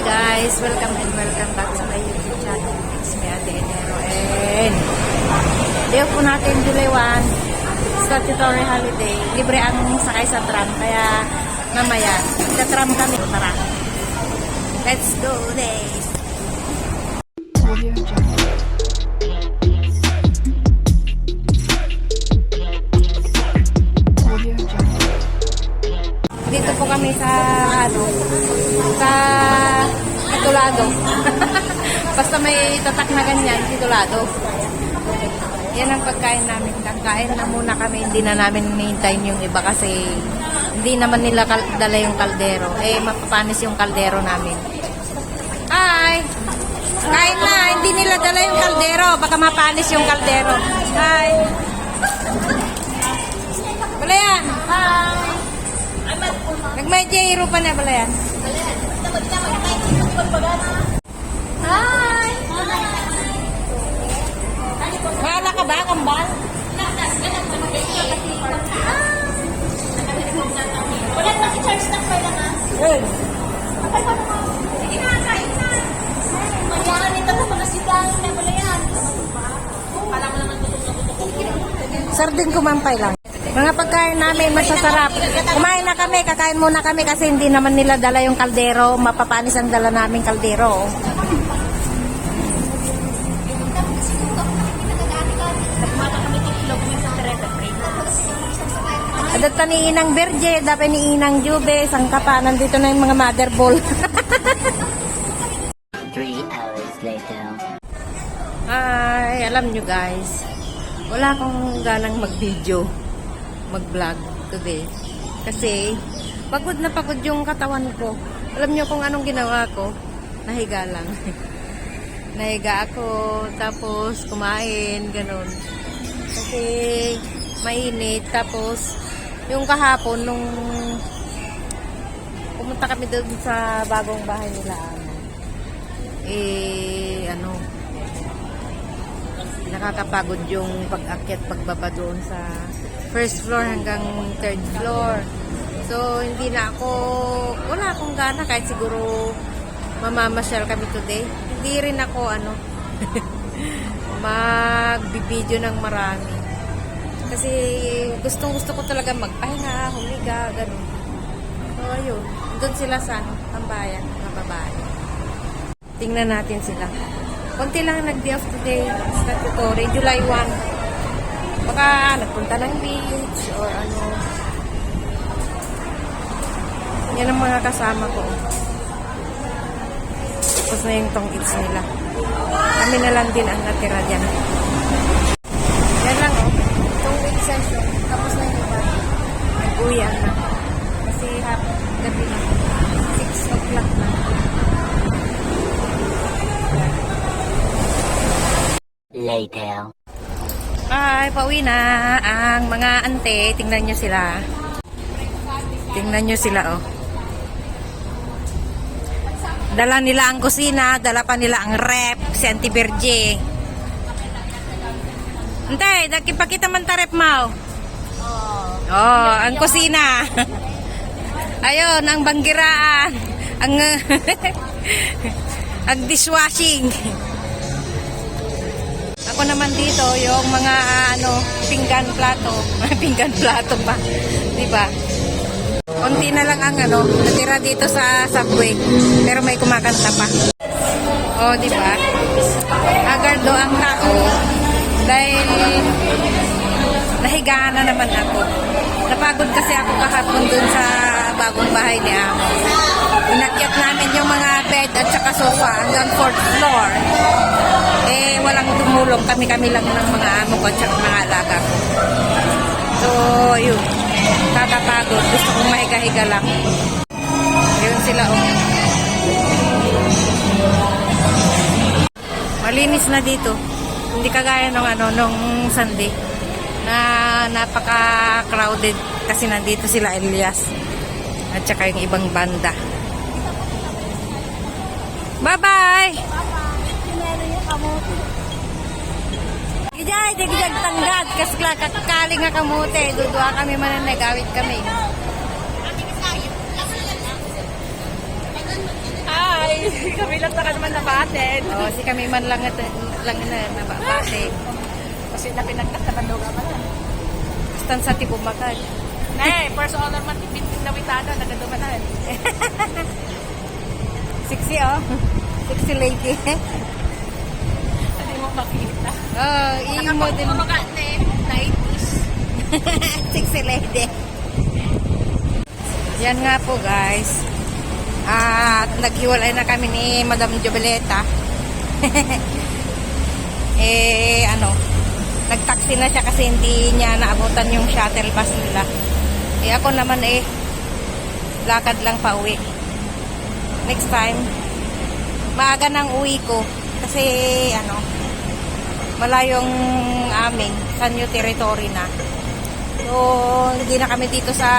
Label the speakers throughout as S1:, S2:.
S1: guys, welcome and welcome back sa my YouTube channel. It's me, Ate Enero, and day po natin July 1, statutory holiday. Libre ang sakay sa tram, kaya mamaya sa tram kami. Tara, let's go guys. Dito po kami sa sa Titulado. Basta may tatak na ganyan, Titulado. Yan ang pagkain namin. Kakain na muna kami. Hindi na namin hintayin yung iba kasi hindi naman nila dala yung kaldero. Mapapanis yung kaldero namin. Hi! Kain na! Hindi nila dala yung kaldero. Baka mapanis yung kaldero. Hi! Wala yan! Hi! Nagmay-jayro pa na pala yan. Hi! Wala ka ba? Kambal?
S2: Wala na si Charles na pala na.
S1: Good.
S2: Sige na, kain na. Mayahan ito na mga sigang na wala yan. Kala mo naman tutok.
S1: Sarding kumampay lang. Mga pagkain namin, masasarap. Kumain na kami, kakain muna kami kasi hindi naman nila dala yung kaldero. Mapapanis ang dala namin kaldero. Adat ni Inang Berje, dapat ni Inang Jube, sangka pa, nandito na yung mga mother ball.
S3: 3 hours later.
S1: Ay, alam nyo guys, wala akong ganang mag-video, mag-vlog today. Kasi, pagod na pagod yung katawan ko. Alam nyo kung anong ginawa ko? Nahiga lang. Nahiga ako, tapos kumain, ganun. Kasi, mainit, tapos, yung kahapon, nung pumunta kami doon sa bagong bahay nila, nakakapagod yung pag-akyat, pagbaba doon sa first floor hanggang third floor. So, hindi na ako, wala akong gana, kahit siguro mamamasyal kami today. Hindi rin ako, mag-video ng marami. Kasi gustong-gusto ko talaga magpahinga, humiga, gano'n. So, ayun. Doon sila sa tambayan, mga babae. Tingnan natin sila. Kunti lang nag-day off today, statutory, July 1. Baka nagpunta ng beach or ano. Yan ang mga kasama ko. Tapos na yung tong-its nila. Kami na lang din ang natira dyan. Yan lang tong-its session. Tapos na yung iba. Nag-uwian na. Kasi gabi na. 6 o'clock na.
S3: Later.
S1: Ay, pauwi na ang mga ante. Tingnan nyo sila. Tingnan nyo sila, oh. Dala nila ang kusina, dala pa nila ang rep, si Auntie Berje. Antay, nakipakita man ta rep mo. Oh, ang kusina. Ayun, ang banggiraan. Ang ang dishwashing. Ako naman dito, yung mga pinggan plato. Pinggan plato pa. Diba? Konti na lang ang natira dito sa subway. Pero may kumakanta pa. Oh, diba? Agardo ang tao. Dahil nahigaan na naman ako. Napagod kasi ako kahapon dun sa bagong bahay ni Amo. Inakyat namin yung mga bed at saka sofa hanggang 4th floor. Walang tumulong. Kami-kami lang ng mga amo ko at saka mga alaga ko. So, yun. Kakapagod. Gusto kong mahiga-higa lang. Yun sila, Malinis na dito. Hindi kagaya nung Sunday na napaka-crowded kasi nandito sila Elias at saka yung ibang banda. Bye-bye! Ijay, digdag tanggad kasi kakakaling nga kamote. Dudua kami man nagawit kami. Hi!
S2: Kami lang taka naman nabatin.
S1: Oh, si kami man lang na nababate.
S2: Kasi na pinagkataman daw ka man.
S1: Basta sa tipo makad.
S2: Nay, first honor man, pinting na witada, nagadumanan.
S1: Sexy oh. Sexy lady.
S2: Hindi mo makita.
S1: Oh, i-model.
S2: Nakapagpuro ka, 90s.
S1: Sexy lady. Yan nga po guys. At naghiwalay na kami ni Madam Joveleta. Nagtaxi na siya kasi hindi niya naabutan yung shuttle bus nila. Ako naman lakad lang pa uwi. Next time, maaga nang uwi ko kasi malayong amin, sa new territory na. So, hindi na kami dito sa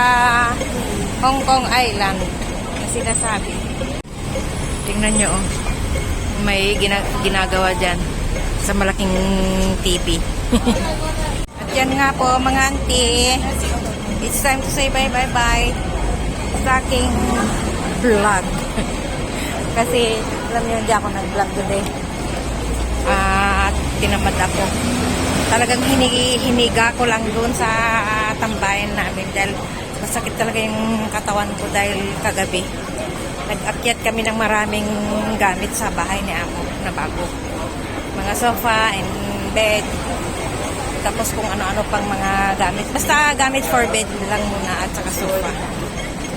S1: Hong Kong Island na sinasabi. Tingnan nyo, may ginagawa dyan sa malaking TV. At yan nga po, mga auntie, it's time to say bye-bye-bye sa aking vlog. Kasi, alam nyo, hindi ako nag-vlog today. At tinamad ako. Talagang hiniga ko lang doon sa tambayan namin dahil masakit talaga yung katawan ko dahil kagabi nag-akyat kami ng maraming gamit sa bahay ni Amo na bago. Mga sofa and bed. Tapos kung ano-ano pang mga gamit. Basta gamit for bed lang muna at saka sofa.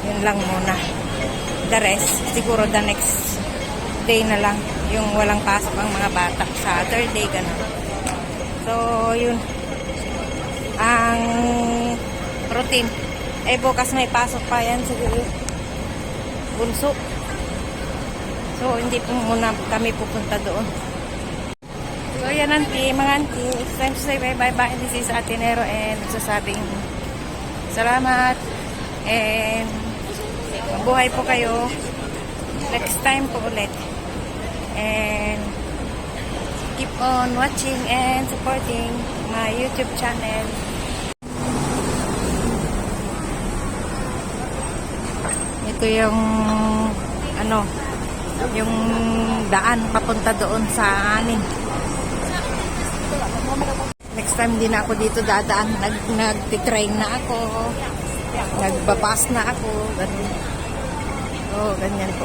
S1: Yun lang muna. The rest, siguro the next day na lang. Yung walang pasok ang mga bata. Saturday, gano'n. So, yun. Ang routine. Bukas may pasok pa yan. Siguro. Bunso. So, hindi po muna kami pupunta doon. So, yan auntie, mga auntie. It's time to say bye-bye. This is Ate Nero and nagsasabing salamat. And mabuhay po kayo. Next time po ulit. And keep on watching and supporting my YouTube channel. Ito yung yung daan papunta doon sa amin. Next time din ako dito dadaan. Nag-train na ako. Nagbabas na ako. Ganyan. Oh, ganyan po.